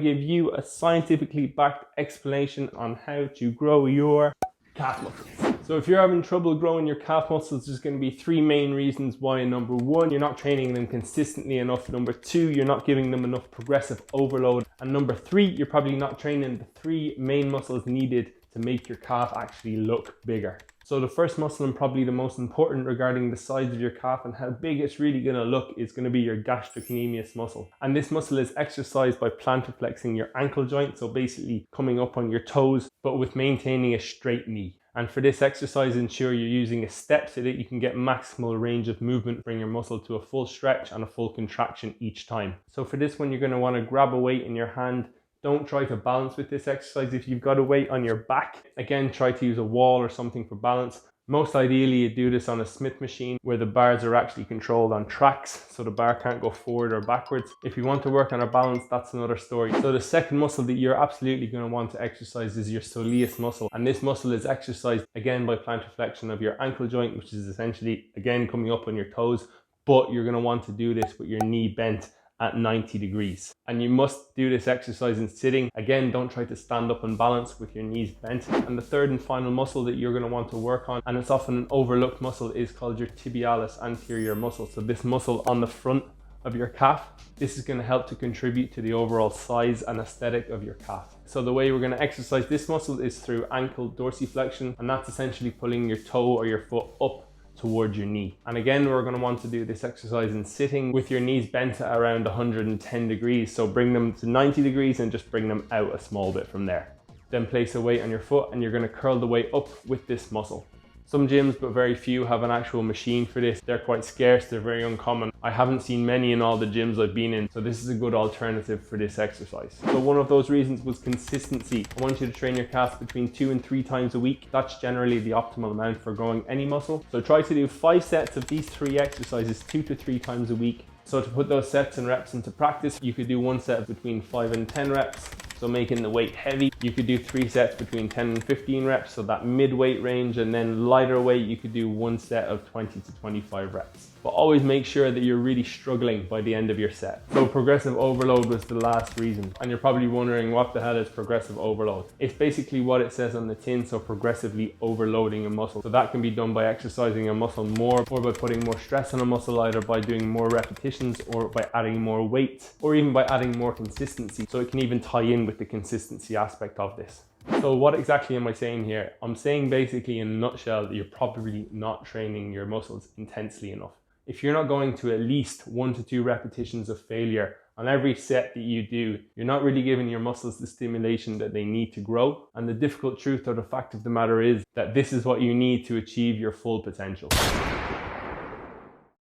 give you a scientifically backed explanation on how to grow your calf muscles. So if you're having trouble growing your calf muscles, there's going to be three main reasons why. Number one, you're not training them consistently enough. Number two, you're not giving them enough progressive overload. And number three, you're probably not training the three main muscles needed to make your calf actually look bigger. So the first muscle, and probably the most important regarding the size of your calf and how big it's really going to look, is going to be your gastrocnemius muscle. And this muscle is exercised by plantar flexing your ankle joint, so basically coming up on your toes, but with maintaining a straight knee. And for this exercise, ensure you're using a step so that you can get maximal range of movement, bring your muscle to a full stretch and a full contraction each time. So for this one, you're going to want to grab a weight in your hand. Don't try to balance with this exercise. If you've got a weight on your back, again, try to use a wall or something for balance. Most ideally, you do this on a Smith machine where the bars are actually controlled on tracks, so the bar can't go forward or backwards. If you want to work on a balance, that's another story. So the second muscle that you're absolutely going to want to exercise is your soleus muscle. And this muscle is exercised again by plantar flexion of your ankle joint, which is essentially, again, coming up on your toes. But you're going to want to do this with your knee bent at 90 degrees. And you must do this exercise in sitting. Again, don't try to stand up and balance with your knees bent. And the third and final muscle that you're going to want to work on, and it's often an overlooked muscle, is called your tibialis anterior muscle. So this muscle on the front of your calf, this is going to help to contribute to the overall size and aesthetic of your calf. So the way we're going to exercise this muscle is through ankle dorsiflexion, and that's essentially pulling your toe or your foot up towards your knee. And again, we're going to want to do this exercise in sitting with your knees bent at around 110 degrees. So bring them to 90 degrees and just bring them out a small bit from there. Then place a weight on your foot and you're going to curl the weight up with this muscle. Some gyms, but very few, have an actual machine for this. They're quite scarce, they're very uncommon. I haven't seen many in all the gyms I've been in, so this is a good alternative for this exercise. So one of those reasons was consistency. I want you to train your calves between 2 and 3 times a week. That's generally the optimal amount for growing any muscle. So try to do 5 sets of these 3 exercises 2 to 3 times a week. So to put those sets and reps into practice, you could do 1 set between 5 and 10 reps. So making the weight heavy, you could do 3 sets between 10 and 15 reps, so that mid-weight range, and then lighter weight, you could do 1 set of 20 to 25 reps. But always make sure that you're really struggling by the end of your set. So progressive overload was the last reason. And you're probably wondering, what the hell is progressive overload? It's basically what it says on the tin, so progressively overloading a muscle. So that can be done by exercising a muscle more, or by putting more stress on a muscle, either by doing more repetitions, or by adding more weight, or even by adding more consistency. So it can even tie in with the consistency aspect of this. So what exactly am I saying here? I'm saying basically in a nutshell that you're probably not training your muscles intensely enough. If you're not going to at least 1 to 2 repetitions of failure on every set that you do, you're not really giving your muscles the stimulation that they need to grow. And the difficult truth or the fact of the matter is that this is what you need to achieve your full potential.